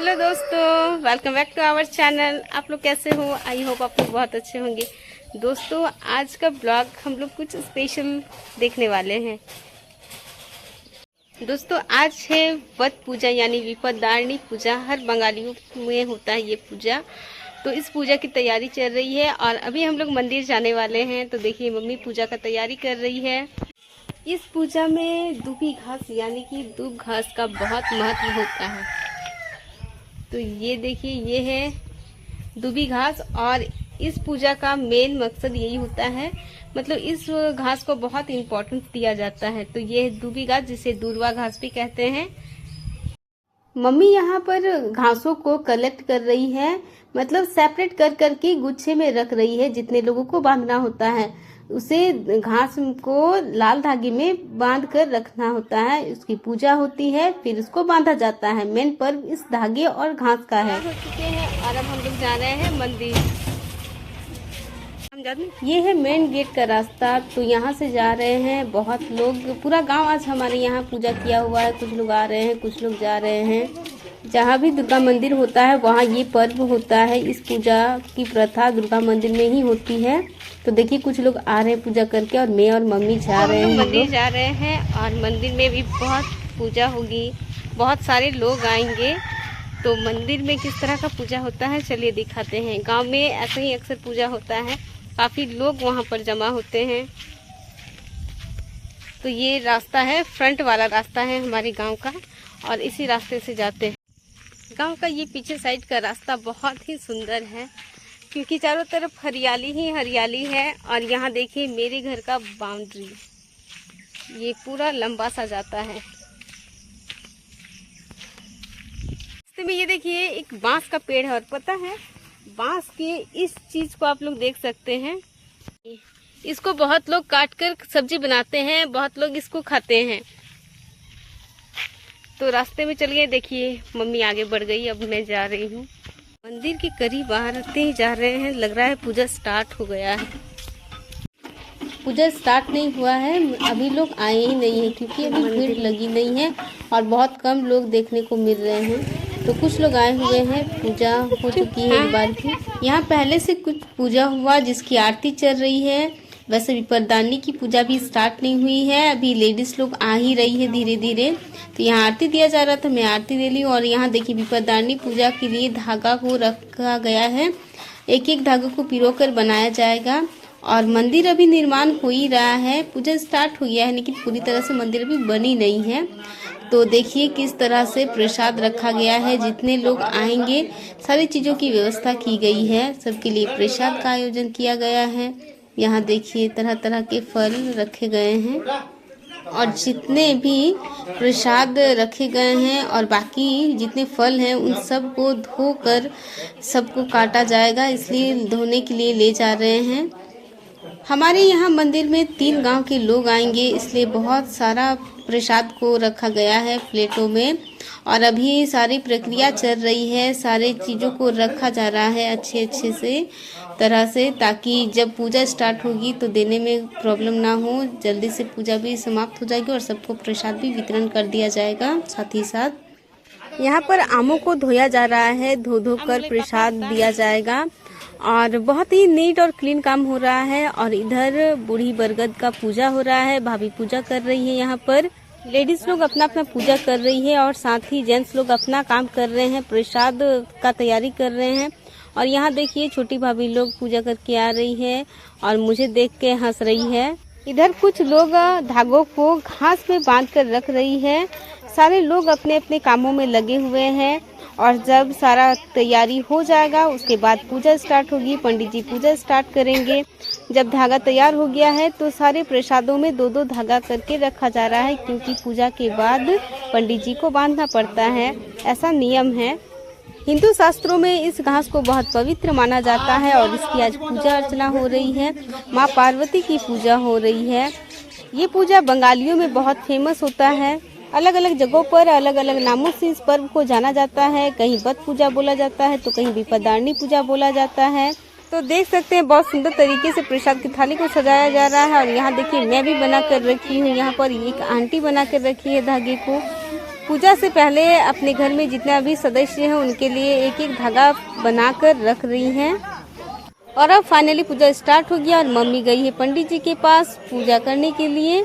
Hello दोस्तों, welcome back to our channel. आप लोग कैसे हो? आई होप आप लोग बहुत अच्छे होंगे। दोस्तों, आज का ब्लॉग हम लोग कुछ स्पेशल देखने वाले हैं। दोस्तों, आज है वट पूजा यानी विपदारणी पूजा। हर बंगालियों में होता है ये पूजा। तो इस पूजा की तैयारी चल रही है और अभी हम लोग मंदिर जाने वाले हैं। तो देखिए, मम्मी पूजा का तैयारी कर रही है। इस पूजा में दूबी घास यानी कि दूब घास का बहुत महत्व होता है। तो ये देखिए, ये है दूबी घास और इस पूजा का मेन मकसद यही होता है, मतलब इस घास को बहुत इम्पोर्टेंस दिया जाता है। तो ये दूबी घास, जिसे दूर्वा घास भी कहते हैं। मम्मी यहाँ पर घासों को कलेक्ट कर रही है, मतलब सेपरेट कर करके गुच्छे में रख रही है। जितने लोगों को बांधना होता है उसे घास को लाल धागे में बांध कर रखना होता है। उसकी पूजा होती है, फिर उसको बांधा जाता है। मेन पर्व इस धागे और घास का है। हो चुके हैं और अब हम लोग जा रहे हैं मंदिर। ये है मेन गेट का रास्ता। तो यहाँ से जा रहे हैं बहुत लोग, पूरा गांव आज हमारे यहाँ पूजा किया हुआ है। कुछ लोग आ रहे हैं, कुछ लोग जा रहे हैं। जहाँ भी दुर्गा मंदिर होता है वहाँ ये पर्व होता है। इस पूजा की प्रथा दुर्गा मंदिर में ही होती है। तो देखिए, कुछ लोग आ रहे हैं पूजा करके और मैं और मम्मी जा रहे हैं। मंदिर जा रहे हैं और मंदिर में भी बहुत पूजा होगी, बहुत सारे लोग आएंगे। तो मंदिर में किस तरह का पूजा होता है चलिए दिखाते हैं। गांव में ऐसे ही अक्सर पूजा होता है, काफ़ी लोग वहाँ पर जमा होते हैं। तो ये रास्ता है, फ्रंट वाला रास्ता है हमारे गाँव का और इसी रास्ते से जाते हैं। गांव का ये पीछे साइड का रास्ता बहुत ही सुंदर है क्योंकि चारों तरफ हरियाली ही हरियाली है। और यहाँ देखिए, मेरे घर का बाउंड्री ये पूरा लंबा सा जाता है। रास्ते में ये देखिए, एक बांस का पेड़ है और पता है, बांस के इस चीज को आप लोग देख सकते हैं। इसको बहुत लोग काट कर सब्जी बनाते हैं, बहुत लोग इसको खाते हैं। तो रास्ते में चलिए, देखिए मम्मी आगे बढ़ गई, अब मैं जा रही हूँ। मंदिर के करीब आते ही जा रहे हैं, लग रहा है पूजा स्टार्ट हो गया है। पूजा स्टार्ट नहीं हुआ है, अभी लोग आए ही नहीं है क्योंकि अभी भीड़ लगी नहीं है और बहुत कम लोग देखने को मिल रहे हैं। तो कुछ लोग आए हुए हैं, पूजा हो चुकी है एक बार की। यहाँ पहले से कुछ पूजा हुआ जिसकी आरती चल रही है। वैसे विपदारणी की पूजा भी स्टार्ट नहीं हुई है, अभी लेडीज लोग आ ही रही है धीरे धीरे। तो यहाँ आरती दिया जा रहा था, मैं आरती दे ली। और यहाँ देखिए, विपदारणी पूजा के लिए धागा को रखा गया है। एक एक धागे को पिरो कर बनाया जाएगा और मंदिर अभी निर्माण हो ही रहा है। पूजा स्टार्ट हो गया है लेकिन पूरी तरह से मंदिर अभी बनी नहीं है। तो देखिए किस तरह से प्रसाद रखा गया है। जितने लोग आएंगे सारी चीज़ों की व्यवस्था की गई है, सबके लिए प्रसाद का आयोजन किया गया है। यहाँ देखिए, तरह तरह के फल रखे गए हैं और जितने भी प्रसाद रखे गए हैं और बाकी जितने फल हैं उन सब को धोकर सबको काटा जाएगा, इसलिए धोने के लिए ले जा रहे हैं। हमारे यहाँ मंदिर में 3 गांव के लोग आएंगे, इसलिए बहुत सारा प्रसाद को रखा गया है प्लेटों में। और अभी सारी प्रक्रिया चल रही है, सारे चीज़ों को रखा जा रहा है अच्छे से तरह से, ताकि जब पूजा स्टार्ट होगी तो देने में प्रॉब्लम ना हो। जल्दी से पूजा भी समाप्त हो जाएगी और सबको प्रसाद भी वितरण कर दिया जाएगा साथ ही साथ। यहाँ पर आमों को धोया जा रहा है, धो कर प्रसाद दिया जाएगा और बहुत ही नीट और क्लीन काम हो रहा है। और इधर बूढ़ी बरगद का पूजा हो रहा है, भाभी पूजा कर रही है। यहाँ पर लेडीज लोग अपना अपना पूजा कर रही है और साथ ही जेंट्स लोग अपना काम कर रहे हैं, प्रसाद का तैयारी कर रहे हैं। और यहाँ देखिए, छोटी भाभी लोग पूजा करके आ रही है और मुझे देख के हंस रही है। इधर कुछ लोग धागों को घास में बांध कर रख रही है। सारे लोग अपने अपने कामों में लगे हुए हैं और जब सारा तैयारी हो जाएगा उसके बाद पूजा स्टार्ट होगी। पंडित जी पूजा स्टार्ट करेंगे। जब धागा तैयार हो गया है तो सारे प्रसादों में 2-2 धागा करके रखा जा रहा है क्योंकि पूजा के बाद पंडित जी को बांधना पड़ता है, ऐसा नियम है। हिंदू शास्त्रों में इस घास को बहुत पवित्र माना जाता है और इसकी आज पूजा अर्चना हो रही है। माँ पार्वती की पूजा हो रही है। ये पूजा बंगालियों में बहुत फेमस होता है। अलग अलग जगहों पर अलग अलग नामों से इस पर्व को जाना जाता है। कहीं वट पूजा बोला जाता है तो कहीं विपदारणी पूजा बोला जाता है। तो देख सकते हैं, बहुत सुंदर तरीके से प्रसाद की थाली को सजाया जा रहा है। और यहाँ देखिए, मैं भी बना कर रखी हूँ। यहाँ पर एक आंटी बना कर रखी है धागे को। पूजा से पहले अपने घर में जितना भी सदस्य हैं उनके लिए एक एक धागा बनाकर रख रही हैं। और अब फाइनली पूजा स्टार्ट हो गया और मम्मी गई है पंडित जी के पास पूजा करने के लिए।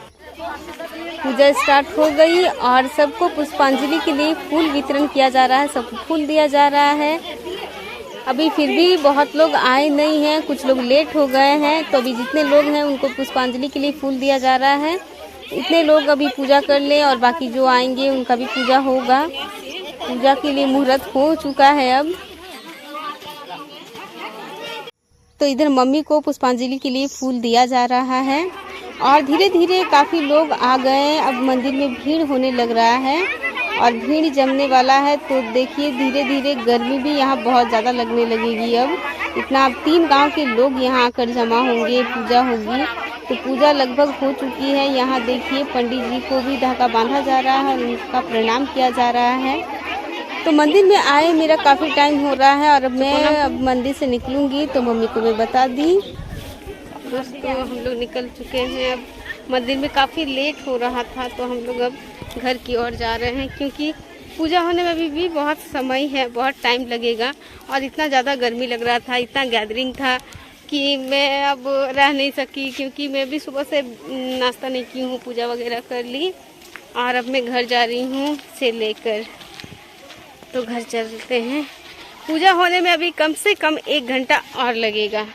पूजा स्टार्ट हो गई और सबको पुष्पांजलि के लिए फूल वितरण किया जा रहा है, सबको फूल दिया जा रहा है। अभी फिर भी बहुत लोग आए नहीं हैं, कुछ लोग लेट हो गए हैं, तो अभी जितने लोग हैं उनको पुष्पांजलि के लिए फूल दिया जा रहा है। इतने लोग अभी पूजा कर लें और बाकी जो आएंगे उनका भी पूजा होगा। पूजा के लिए मुहूर्त हो चुका है अब। तो इधर मम्मी को पुष्पांजलि के लिए फूल दिया जा रहा है और धीरे धीरे काफ़ी लोग आ गए। अब मंदिर में भीड़ होने लग रहा है और भीड़ जमने वाला है। तो देखिए धीरे धीरे गर्मी भी यहाँ बहुत ज़्यादा लगने लगेगी। अब इतना अब 3 गांव के लोग यहाँ आकर जमा होंगे, पूजा होगी। तो पूजा लगभग हो चुकी है। यहाँ देखिए पंडित जी को भी धागा बांधा जा रहा है और उनका प्रणाम किया जा रहा है। तो मंदिर में आए मेरा काफ़ी टाइम हो रहा है और अब मैं मंदिर से निकलूँगी तो मम्मी को मैं बता दी। दोस्तों हम लोग निकल चुके हैं। अब मंदिर में काफ़ी लेट हो रहा था तो हम लोग अब घर की ओर जा रहे हैं, क्योंकि पूजा होने में अभी भी बहुत समय है, बहुत टाइम लगेगा। और इतना ज़्यादा गर्मी लग रहा था, इतना गैदरिंग था कि मैं अब रह नहीं सकी, क्योंकि मैं भी सुबह से नाश्ता नहीं की हूँ, पूजा वगैरह कर ली और अब मैं घर जा रही हूँ से लेकर। तो घर चलते हैं। पूजा होने में अभी कम से कम 1 घंटा और लगेगा,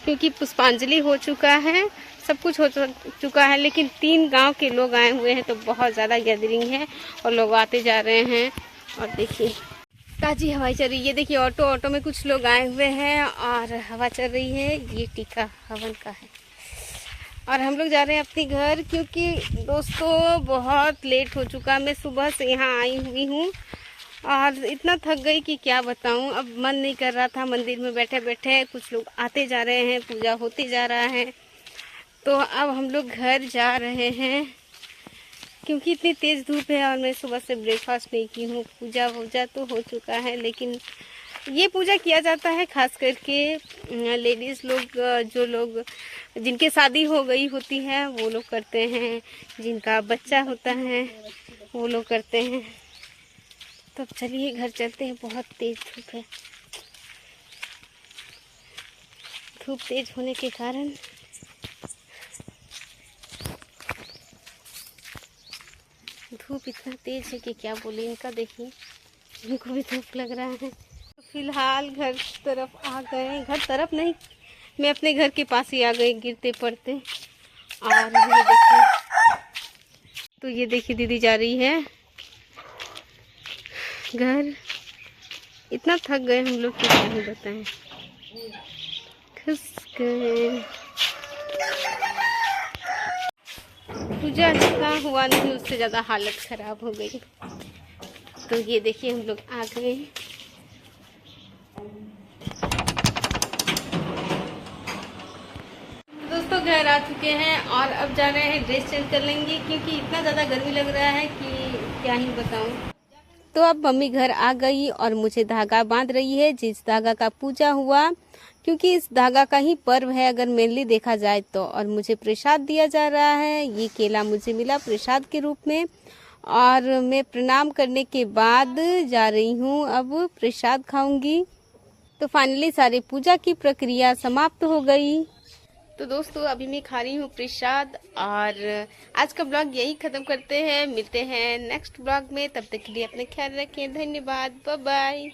क्योंकि पुष्पांजलि हो चुका है, सब कुछ हो चुका है, लेकिन 3 गांव के लोग आए हुए हैं तो बहुत ज़्यादा गैदरिंग है और लोग आते जा रहे हैं। और देखिए ताज़ी हवा चल रही है। देखिए ऑटो में कुछ लोग आए हुए हैं और हवा चल रही है। ये टीका हवन का है और हम लोग जा रहे हैं अपने घर, क्योंकि दोस्तों बहुत लेट हो चुका। मैं सुबह से यहाँ आई हुई हूँ और इतना थक गई कि क्या बताऊं। अब मन नहीं कर रहा था मंदिर में बैठे बैठे। कुछ लोग आते जा रहे हैं, पूजा होते जा रहा है। तो अब हम लोग घर जा रहे हैं, क्योंकि इतनी तेज़ धूप है और मैं सुबह से ब्रेकफास्ट नहीं की हूँ। पूजा तो हो चुका है, लेकिन ये पूजा किया जाता है खास करके लेडीज़ लोग, जो लोग जिनके शादी हो गई होती है वो लोग करते हैं, जिनका बच्चा होता है वो लोग करते हैं। तो चलिए घर चलते हैं। बहुत तेज धूप है। धूप तेज होने के कारण धूप इतना तेज है कि क्या बोले। इनका देखिए, इनको भी धूप लग रहा है। तो फिलहाल घर तरफ आ गए। घर तरफ नहीं, मैं अपने घर के पास ही आ गई गिरते पड़ते। और ये देखिए, तो ये देखिए दीदी जा रही है घर। इतना थक गए हम लोग कि क्या ही बताएं, खस गए। पूजा जितना हुआ नहीं, उससे ज़्यादा हालत ख़राब हो गई। तो ये देखिए हम लोग आ गए। दोस्तों घर आ चुके हैं और अब जा रहे हैं ड्रेस चेंज कर लेंगे, क्योंकि इतना ज़्यादा गर्मी लग रहा है कि क्या ही बताऊं। तो अब मम्मी घर आ गई और मुझे धागा बांध रही है, जिस धागा का पूजा हुआ, क्योंकि इस धागा का ही पर्व है अगर मेनली देखा जाए तो। और मुझे प्रसाद दिया जा रहा है। ये केला मुझे मिला प्रसाद के रूप में और मैं प्रणाम करने के बाद जा रही हूँ, अब प्रसाद खाऊंगी। तो फाइनली सारी पूजा की प्रक्रिया समाप्त हो गई। तो दोस्तों अभी मैं खा रही हूँ प्रसाद और आज का ब्लॉग यही ख़त्म करते हैं। मिलते हैं नेक्स्ट ब्लॉग में, तब तक के लिए अपना ख्याल रखें। धन्यवाद, बाय बाय।